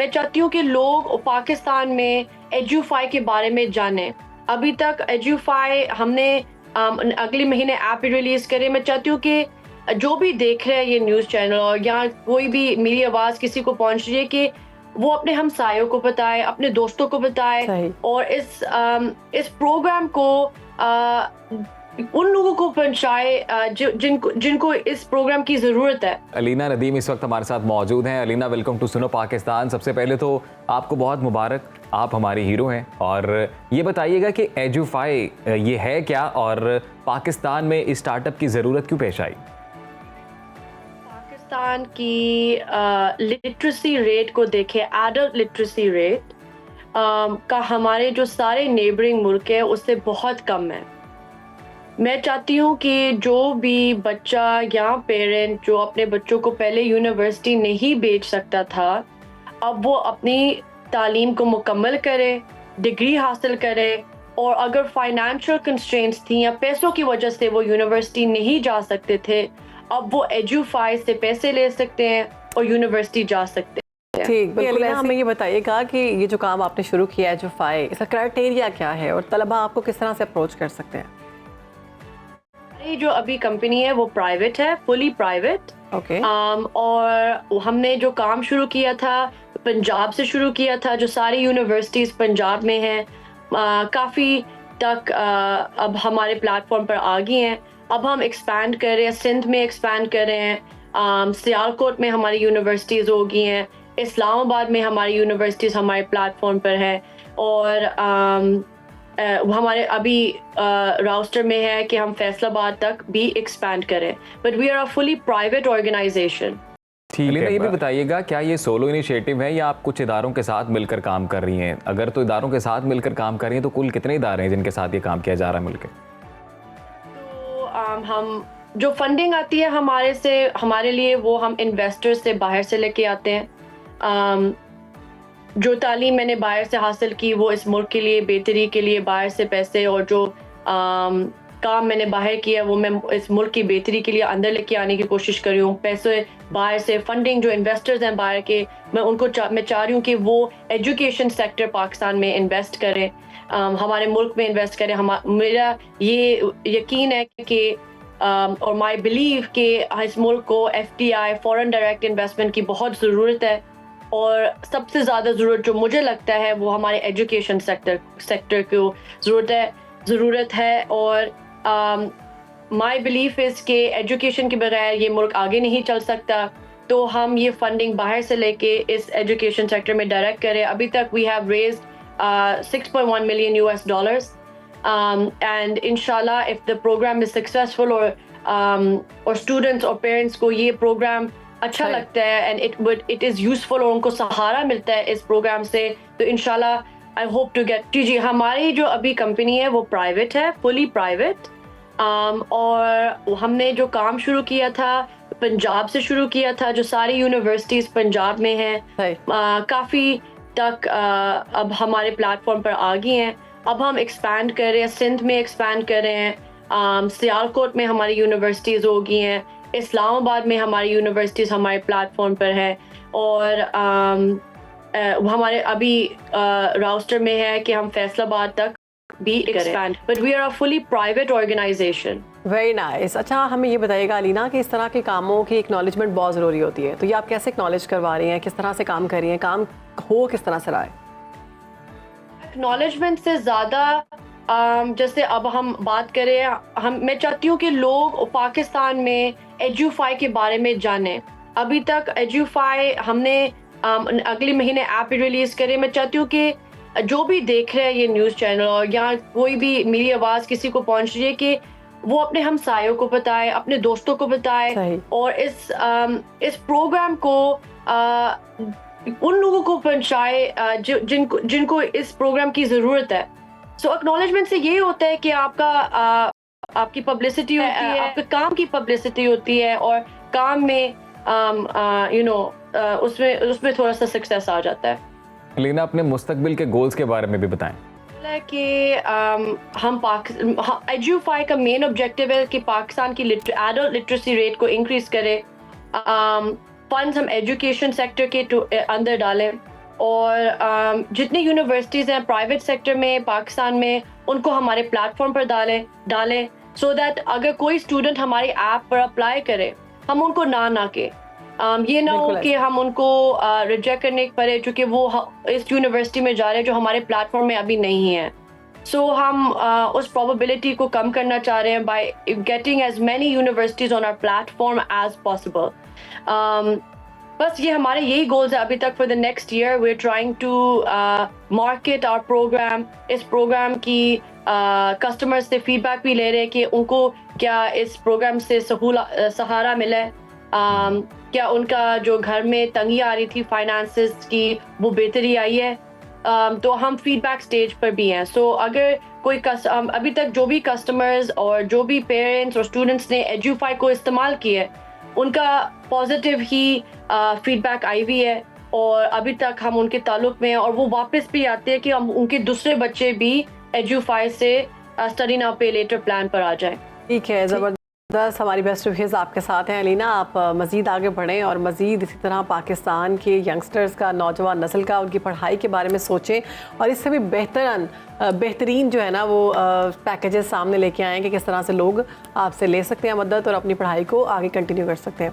میں چاہتی ہوں کہ لوگ پاکستان میں ایجوفائی کے بارے میں جانیں. ابھی تک ایجوفائی ہم نے اگلے مہینے ایپ ریلیز کرے. میں چاہتی ہوں کہ جو بھی دیکھ رہے ہیں یہ نیوز چینل اور یا کوئی بھی میری آواز کسی کو پہنچ رہی ہے کہ وہ اپنے ہمسایوں کو بتائے, اپنے دوستوں کو بتائے اور اس پروگرام کو ان لوگوں کو پہنچائے جن کو اس پروگرام کی ضرورت ہے. علینا ندیم اس وقت ہمارے ساتھ موجود ہیں. علینا, ویلکم ٹو سنو پاکستان. سب سے پہلے تو آپ کو بہت مبارک, آپ ہماری ہیرو ہیں. اور یہ بتائیے گا کہ ایجوفائی یہ ہے کیا اور پاکستان میں اس اسٹارٹ اپ کی ضرورت کیوں پیش آئی؟ پاکستان کی لٹریسی ریٹ کو دیکھیں, ایڈلٹ لٹریسی ریٹ کا ہمارے جو سارے نیبرنگ ملک ہے اس سے بہت کم ہے. میں چاہتی ہوں کہ جو بھی بچہ یا پیرنٹ جو اپنے بچوں کو پہلے یونیورسٹی نہیں بھیج سکتا تھا, اب وہ اپنی تعلیم کو مکمل کرے, ڈگری حاصل کرے, اور اگر فائنینشیل کنسٹرینٹس تھیں یا پیسوں کی وجہ سے وہ یونیورسٹی نہیں جا سکتے تھے, اب وہ ایجوفائی سے پیسے لے سکتے ہیں اور یونیورسٹی جا سکتے ہیں. ٹھیک, بالکل. ہمیں یہ بتائیے گا کہ یہ جو کام آپ نے شروع کیا ایجوفائی, اس کا کرائٹیریا کیا ہے اور طلبہ آپ کو کس طرح سے اپروچ کر سکتے ہیں؟ جو ابھی کمپنی ہے وہ پرائیویٹ ہے, فلی پرائیویٹ. اور ہم نے جو کام شروع کیا تھا پنجاب سے شروع کیا تھا. جو ساری یونیورسٹیز پنجاب میں ہیں کافی تک اب ہمارے پلیٹ فارم پر آ گئی ہیں. اب ہم ایکسپینڈ کر رہے ہیں, سندھ میں ایکسپینڈ کر رہے ہیں, سیالکوٹ میں ہماری یونیورسٹیز ہو گئی ہیں, اسلام آباد میں ہماری یونیورسٹیز ہمارے پلیٹ فارم پر ہیں, اور ہمارے ابھی راؤسٹر میں ہے کہ ہم فیصل آباد تک بھی ایکسپینڈ کریں. But we are a fully private organization. Alina, یہ بھی بتائیے گا کیا یہ سولو انیشیٹو ہے یا آپ کچھ اداروں کے ساتھ مل کر کام کر رہی ہیں؟ اگر تو اداروں کے ساتھ مل کر کام کر رہی ہیں تو کل کتنے ادارے ہیں جن کے ساتھ یہ کام کیا جا رہا ہے مل کے؟ تو ہم جو فنڈنگ آتی ہے ہمارے سے, ہمارے لیے وہ ہم انویسٹر سے باہر سے لے کے آتے ہیں. جو تعلیم میں نے باہر سے حاصل کی وہ اس ملک کے لیے بہتری کے لیے باہر سے پیسے, اور جو کام میں نے باہر کیا وہ میں اس ملک کی بہتری کے لیے اندر لے کے آنے کی کوشش کر رہی ہوں. پیسے باہر سے, فنڈنگ جو انویسٹرز ہیں باہر کے, میں ان کو میں چاہ رہی ہوں کہ وہ ایجوکیشن سیکٹر پاکستان میں انویسٹ کریں, ہمارے ملک میں انویسٹ کریں. میرا یہ یقین ہے کہ اور مائی بلیو کہ اس ملک کو FDI فورن ڈائریکٹ انویسٹمنٹ کی بہت ضرورت ہے, اور سب سے زیادہ ضرورت جو مجھے لگتا ہے وہ ہمارے ایجوکیشن سیکٹر کو ضرورت ہے. اور مائی بلیف از کہ ایجوکیشن کے بغیر یہ ملک آگے نہیں چل سکتا, تو ہم یہ فنڈنگ باہر سے لے کے اس ایجوکیشن سیکٹر میں ڈائریکٹ کریں. ابھی تک we have raised $6.1 million, and انشاءاللہ if the program is successful اور اسٹوڈنٹس اور پیرنٹس کو یہ پروگرام اچھا لگتا ہے اینڈ اٹ از یوزفل اور ان کو سہارا ملتا ہے اس پروگرام سے, تو انشاءاللہ آئی ہوپ ٹو گیٹ. جی, ہماری جو ابھی کمپنی ہے وہ پرائیویٹ ہے, فلی پرائیویٹ. اور ہم نے جو کام شروع کیا تھا پنجاب سے شروع کیا تھا. جو ساری یونیورسٹیز پنجاب میں ہیں کافی تک اب ہمارے پلیٹ فارم پر آ گئی ہیں. اب ہم ایکسپینڈ کر رہے ہیں, سندھ میں ایکسپینڈ کر رہے ہیں, سیالکوٹ میں ہماری یونیورسٹیز ہو گئی ہیں, اسلام آباد میں ہماری یونیورسٹیز ہمارے پلیٹ فارم پر ہیں, اور ہمارے ابھی راؤسٹر میں ہے کہ ہم فیصل آباد تک بھی expand, but we are a fully private organization. Very nice. اچھا, ہمیں یہ بتائیے گا علینا کہ اس طرح کے کاموں کی اکنالجمنٹ بہت ضروری ہوتی ہے, تو یہ آپ کیسے اکنالج کروا رہی ہیں, کس طرح سے کام کر رہی ہیں, کام ہو کس طرح سے رہا ہے؟ اکنالجمنٹ سے زیادہ جیسے اب ہم بات کریں, میں چاہتی ہوں کہ لوگ پاکستان میں ایجوفائی کے بارے میں جانیں. ابھی تک ایجوفائی ہم نے اگلے مہینے ایپ ریلیز کرے. میں چاہتی ہوں کہ جو بھی دیکھ رہے ہیں یہ نیوز چینل اور یا کوئی بھی میری آواز کسی کو پہنچ رہی ہے کہ وہ اپنے ہمسایوں کو بتائے, اپنے دوستوں کو بتائے, اور اس پروگرام کو ان لوگوں کو پہنچائے جن کو اس پروگرام کی ضرورت ہے. سو اکنالجمنٹ سے یہ ہوتا ہے کہ آپ کی پبلسٹی ہوتی ہے, آپ کے کام کی پبلسٹی ہوتی ہے, اور کام میں اس میں تھوڑا سا سکسیس آ جاتا ہے. علینا, اپنے مستقبل کے گولز کے بارے میں بھی بتائیں. کہ ہم ایجوفائی کا مین آبجیکٹیو ہے کہ پاکستان کی ایڈلٹ لٹریسی ریٹ کو انکریز کرے, فنڈز ہم ایجوکیشن سیکٹر کے اندر ڈالیں, اور جتنی یونیورسٹیز ہیں پرائیویٹ سیکٹر میں پاکستان میں ان کو ہمارے پلیٹ فارم پر ڈالیں سو دیٹ اگر کوئی اسٹوڈنٹ ہماری ایپ پر اپلائی کرے ہم ان کو نہ کہ یہ نہ ہو کہ ہم ان کو ریجیکٹ کرنے پڑے چونکہ وہ اس یونیورسٹی میں جا رہے ہیں جو ہمارے پلیٹ فارم میں ابھی نہیں ہے. سو ہم اس پرابیبلٹی کو کم کرنا چاہ رہے ہیں by getting as many universities on our platform as possible. بس یہ ہمارے یہی گولز ہیں ابھی تک for the next year. We are trying to market our program. اس پروگرام کی کسٹمر سے فیڈ بیک بھی لے رہے کہ ان کو کیا اس پروگرام سے سہارا ملا ہے, کیا ان کا جو گھر میں تنگی آ رہی تھی فائنانسز کی وہ بہتری آئی ہے. تو ہم فیڈ بیک اسٹیج پر بھی ہیں. سو اگر کوئی ابھی تک جو بھی کسٹمرز اور جو بھی پیرنٹس اور اسٹوڈنٹس نے ایجوفائی کو استعمال کیا ہے ان کا پازیٹیو ہی فیڈ بیک آئی ہوئی ہے اور ابھی تک ہم ان کے تعلق میں ہیں اور وہ واپس بھی آتے ہیں کہ ہم ان کے دوسرے بچے بھی ایجوفائی سے study now pay later plan پر آ جائیں. ٹھیک ہے, زبردست. ہماری بیسٹ وشیز آپ کے ساتھ ہیں علینا. آپ مزید آگے بڑھیں اور مزید اسی طرح پاکستان کے ینگسٹرز کا, نوجوان نسل کا, ان کی پڑھائی کے بارے میں سوچیں اور اس سے بھی بہترین جو ہے نا وہ پیکیجز سامنے لے کے آئیں کہ کس طرح سے لوگ آپ سے لے سکتے ہیں مدد اور اپنی پڑھائی کو آگے کنٹینیو کر سکتے ہیں.